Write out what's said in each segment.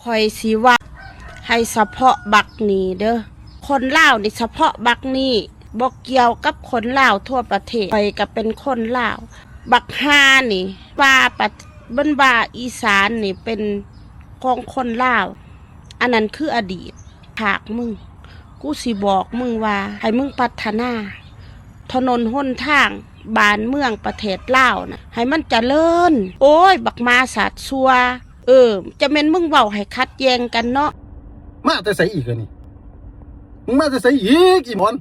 คอยสิว่าให้เฉพาะบักนี้เด้อคนลาวนี่เฉพาะบักนี้บ่เกี่ยวกับคนลาวทั่วประเทศคอยก็เป็นคนลาวบักฮานี่ว่าปัดบ้านว่าอีสานนี่เป็นของคนลาวอันนั้นคืออดีตหากมึงกูสิบอกมึงว่าให้มึงพัฒนาถนนหนทางบ้านเมืองประเทศลาวนะให้มันเจริญโอ้ยบักมาสาดซัวจะเป็นมึงเว้าให้คัดแย้งกันเนาะมาแต่ใส่อีกนี่มึงมาแต่ใส่อีกอีหมอน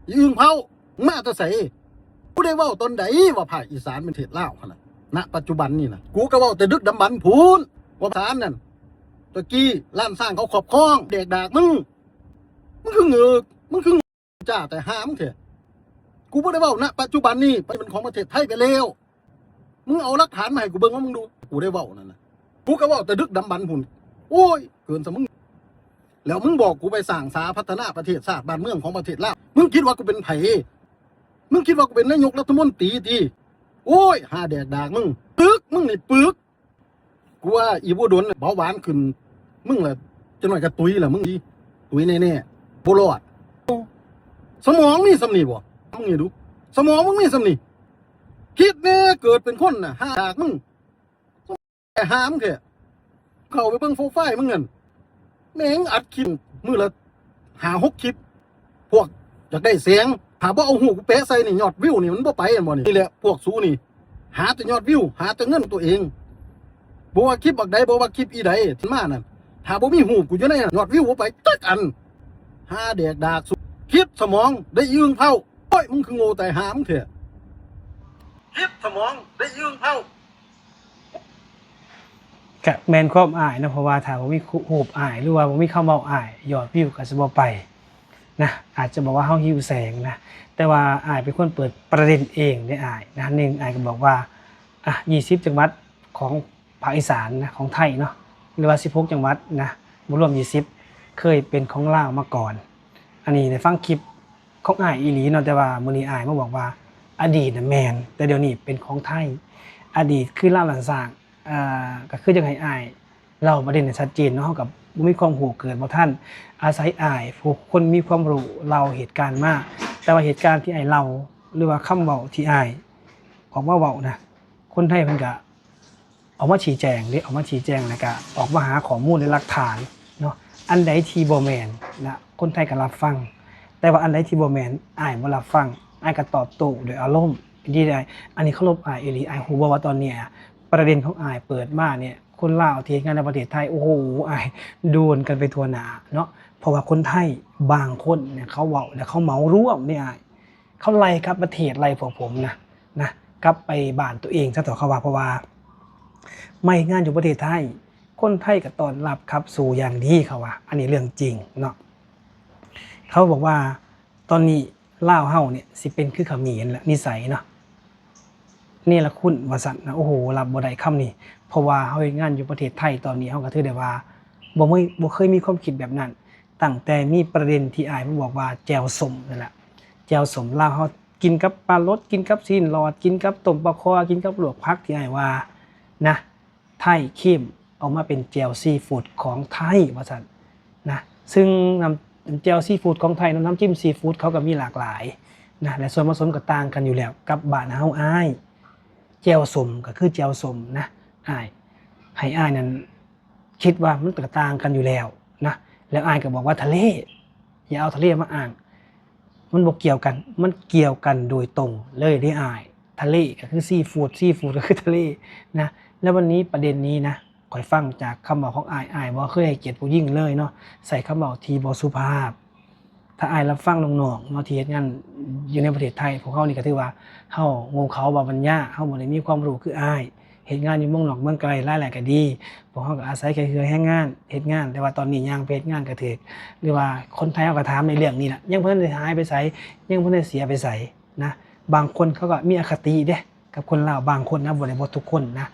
อีอึ่งเผามึงมาแต่ใส่กูได้เว้าตอนใดว่าภาคอีสานเป็นประเทศลาวขนาดณปัจจุบันนี่นะกูก็เว้าแต่ดึกดำบรรพ์พูนว่าสารนั่นตะกี้ล้านสร้างเขาขอบคล้องเด็กดากมึงคือเงือกมึงคือจ้าแต่หามเถอะกูไม่ได้เว้าณปัจจุบันนี่เป็นของประเทศไทยไปแล้วมึงเอาหลักฐานมาให้กูเบิ่งว่ามึงดูกูได้เว้านั่นนะกูก็เว้าแต่ดึกดำบรรพ์พูนโอ้ยเกินสมึงแล้วมึงบอกกูไปสร้างสาพัฒนาประเทศชาติบ้านเมืองของประเทศลาวมึงคิดว่ากูเป็นไผมึงคิดว่ากูเป็นนายกรัฐมนตรีตีโอ้ยหาแดกดากมึงปึกมึงนี่ปึกกูว่าอีบัวดนเบาหวานขึ้นมึงแหละจะหน่อยกระตุยแหละมึงดีตุยแน่ๆบ่รอดสมองนี่สำนีบ่มึงนี่ดูสมองมึงนี่สำนีคิดแน่เกิดเป็นคนน่ะหาดากมึงแต่หามแค่เข้าไปเบิ่งโฟไฟล์มึงเงินแม่งอัดคลิปมือละ5-6 คลิปพวกอยากได้เสียงหาบ่เอาหูกูเป๊ะใส่นี่ยอดวิวนี่มันบ่ไปอันบ่นี่แหละพวกสู้นี่หาแต่ยอดวิวหาแต่เงินตัวเองบ่ว่าคลิปบักใดบ่ว่าคลิปอีใดที่มานั่นถ้าบ่มีหูกูอยู่ในยอดวิวบ่ไปจักอันหาแดกดากสุดคิดสมองได้ยืงเผาโอ้ยมึงคือโง่แต่หามเถอะคิดสมองได้ยืงเผากับแมนความอายนะเพราะว่าถ้าบ่มีหูบอายหรือว่าบ่มีคำเว้าอายยอดวิวก็สิบ่ไปนะอาจจะบอกว่าเฮาหิวแสงนะแต่ว่าอายเป็นคนเปิดประเด็นเองได้อายนะหนึ่งอายก็บอกว่า20 จังหวัดของภาคอีสานนะของไทยเนาะหรือว่า16 จังหวัดนะบ่รวม20เคยเป็นของลาวมาก่อนอันนี้ได้ฟังคลิปของอายอีหลีเนาะแต่ว่ามื้อนี้อายมาบอกว่าอดีตน่ะแม่นแต่เดี๋ยวนี้เป็นของไทยอดีตคือลาวหลังสร้างก็คือจังไห้อายเล่าประเด็นให้ชัดเจนเนาะเฮากับบ่มีความรู้เกิดบ่ทันอาศัยอายผู้คนมีความรู้เล่าเหตุการณ์มาแต่ว่าเหตุการณ์ที่อายเล่าหรือว่าคำเว้าที่อายออกมาเว้านะคนไทยเพิ่นก็ออกมาชี้แจงแล้วก็ออกมาหาข้อมูลและหลักฐานเนาะอันใดที่บ่แม่นนะคนไทยก็รับฟังแต่ว่าอันใดที่บ่แม่นอายบ่รับฟังอายก็ตอบโต้ด้วยอารมณ์ที่ได้อันนี้เคารพอายอีหลีอายฮู้บ่ว่าตอนเนี้ยประเด็นของอายเปิดมาเนี่ยคนลาวที่เฮ็ดงานในประเทศไทยโอ้โหอายโดนกันไปทั่วหน้าเนาะเพราะว่าคนไทยบางคนเนี่ยเขาเว้าแล้วเขาเหมารวมเนี่ยอายเขาไล่กลับประเทศไล่พวกผมนะกลับไปบ้านตัวเองซะเถอะเขาว่าเพราะว่าไม่งานอยู่ประเทศไทยคนไทยก็ต้อนรับครับสู่อย่างดีเขาว่าอันนี้เรื่องจริงเนาะเขาบอกว่าตอนนี้ลาวเฮาเนี่ยสิเป็นคือเขมรและนิสัยเนาะนี่ละคุณว่าซั่นนะโอ้โหรับบ่ได้คำนี้เพราะว่าเฮาเฮ็ดงานอยู่ประเทศไทยตอนนี้เฮาก็ถือได้ว่าบ่เคยมีความคิดแบบนั้นตั้งแต่มีประเด็นที่อ้ายมาบอกว่าแจ่วส้มนั่นแหละแจ่วส้มลาวเฮากินกับปลารสกินกับซีนหลอดกินกับต้มปลาคอกินกับลวกผักที่อ้ายว่านะไทยเข้มออกมาเป็นแจ่วซีฟู้ดของไทยว่าซั่นนะซึ่งน้ำแจ่วซีฟู้ดของไทยน้ำจิ้มซีฟู้ดเขาก็มีหลากหลายนะและส่วนผสมก็ต่างกันอยู่แล้วกับบ้านเฮาอ้ายแจ่วส้มก็คือแจ่วส้มนะอ้ายให้อ้ายนั้นคิดว่ามันก็ต่างกันอยู่แล้วนะแล้วอ้ายก็บอกว่าทะเลอย่าเอาทะเลมาอ้างมันบ่เกี่ยวกันมันเกี่ยวกันโดยตรงเลยได้อ้ายทะเลก็คือซีฟู้ดก็คือทะเลนะแล้ววันนี้ประเด็นนี้นะข่อยฟังจากคำเว้าของอ้ายบ่เคยให้เกียรติผู้หญิงเลยเนาะใส่คำเว้าที่บ่สุภาพถ้าอ้ายรับฟังน้องๆเนาะที่เฮ็ดงานอยู่ในประเทศไทยพวกเฮานี่ก็ถือว่าเฮาโง่เขาบ่ปัญญาเฮาบ่ได้มีความรู้คืออ้ายเฮ็ดงานอยู่เมืองนอกเมืองไกลหลายๆก็ดีพวกเฮาก็อาศัยแค่คือแรงงานเฮ็ดงานแต่ว่าตอนนี้ย่างไปเฮ็ดงานก็ถูกหรือว่าคนไทยเฮาก็ถามในเรื่องนี้ล่ะยังเพิ่นได้หายไปไสยังเพิ่นได้เสียไปไสนะบางคนเขาก็มีอคติเด้กับคนลาวบางคนนะบ่ได้บ่ทุกคนนะ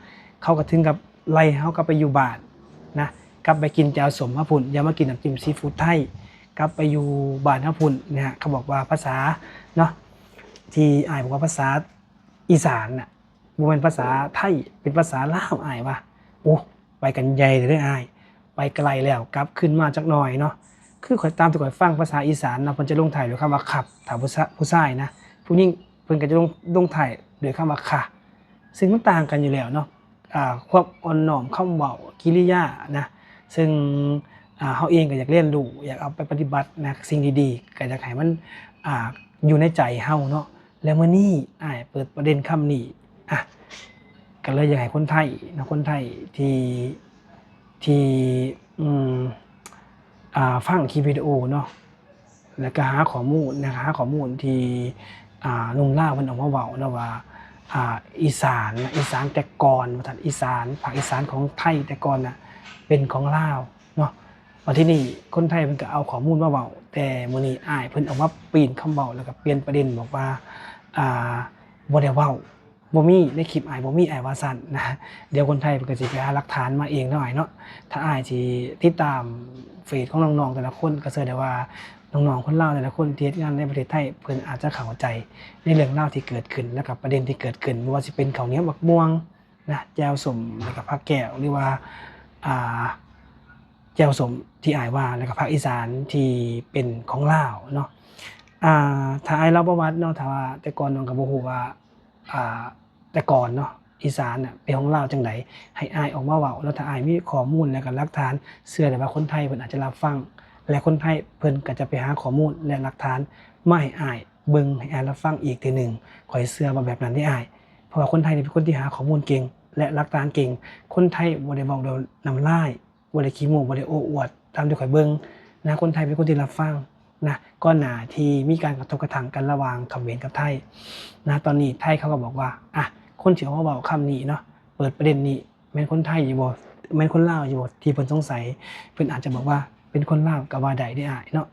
เขาก็ถึงกับไล่เฮากลับไปอยู่บ้านนะกลับไปกินแจ่วส้มมาพุ่นอย่ามากินน้ำจิ้มซีฟู้ดไทยกลับไปอยู่บ้านเฮาพุ่นนะฮะเขาบอกว่าภาษาเนาะที่อ้ายบอกว่าภาษาอีสานน่ะบ่แม่นภาษาไทยเป็นภาษาลาวอ้ายว่าโอ้ไปกันใหญ่เลยเด้ออ้าย ไปไกลแล้วกลับขึ้นมาจักหน่อยเนาะคือข่อยตามที่ข่อยฟังภาษาอีสานเนาะเพิ่นจะลงท้ายด้วยคำว่าขับถ้าผู้ชายนะผู้หญิงเพิ่นก็จะลงท้ายด้วยคำว่าค่ะซึ่งมันต่างกันอยู่แล้วเนาะความอ่อนน้อมคำเว้ากิริยานะซึ่งเฮาเองก็อยากเรียนรู้อยากเอาไปปฏิบัตินะสิ่งดีๆก็อยากให้มันอยู่ในใจเฮาเนาะแล้วมื้อนี้อ้ายเปิดประเด็นคำนี้ก็เลยอยากให้คนไทยนะคนไทยที่ฟังคลิปวิดีโอเนาะแล้วก็หาข้อมูลนะครับหาข้อมูลที่หนุ่มลาวเพิ่นเอามาเว้าเนาะว่าอีสานนะอีสานแต่ก่อนว่าซั่นอีสานภาคอีสานของไทยแต่ก่อนน่ะเป็นของลาวเนาะวันที่นี่คนไทยเพิ่นก็เอาข้อมูลมาเว้าแต่มื้อนี้อ้ายเพิ่นเอามาปีนคำเว้าแล้วก็เปลี่ยนประเด็นบอกว่าบ่ได้เว้าบ่มีในคลิปอ้ายบ่มีอ้ายว่าซั่นนะเดี๋ยวคนไทยเพิ่นก็สิไปหาหลักฐานมาเองหน่อยเนาะถ้าอ้ายสิติดตามเฟซของน้องๆแต่ละคนก็เชื่อได้ว่าน้องๆคนลาวแต่ละคนที่เฮ็ดงานในประเทศไทยเพิ่นอาจจะเข้าใจในเรื่องราวที่เกิดขึ้นแล้วก็ประเด็นที่เกิดขึ้นบ่ว่าสิเป็นข้าวเหนียวบักม่วงนะแจ่วส้มแล้วก็ผักแก้วหรือว่าแจ่วส้มที่อ้ายว่าแล้วก็ภาคอีสานที่เป็นของลาวเนาะถ้าอ้ายเล่าประวัติเนาะถ้าว่าแต่ก่อนน้องก็บ่ฮู้ว่าแต่ก่อนเนาะอีสานน่ะเป็นของลาวจังไดให้อ้ายออกมาเว้าแล้วถ้าอ้ายมีข้อมูลแล้วก็หลักฐานเชื่อได้ว่าคนไทยเพิ่นอาจจะรับฟังและคนไทยเพิ่นก็จะไปหาข้อมูลและหลักฐานมาให้อ้ายเบิ่งให้อ้ายรับฟังอีกเทื่อหนึ่งข้อยเชื่อว่าแบบนั้นเด้อ้ายเพราะว่าคนไทยนี่เป็นคนที่หาข้อมูลเก่งและหลักฐานเก่งคนไทยบ่ได้เว้าด้วยน้ำลายบ่ได้ขี้โม้บ่ได้โอ้อวดตามที่ข้อยเบิ่งนะคนไทยเป็นคนที่รับฟังนะก่อนหน้าที่มีการกระทบกระทั่งกันระหว่างเขมรกับไทยนะตอนนี้ไทยเขาก็บอกว่าคนที่เอามาเว้าคำนี้เนาะเปิดประเด็นนี้แม่นคนไทยอยู่บ่แม่นคนลาวอยู่บ่ที่เพิ่นสงสัยเพิ่นอาจจะบอกว่าเป็นคนลาวก็ว่าได้เด้อ้ายเนาะ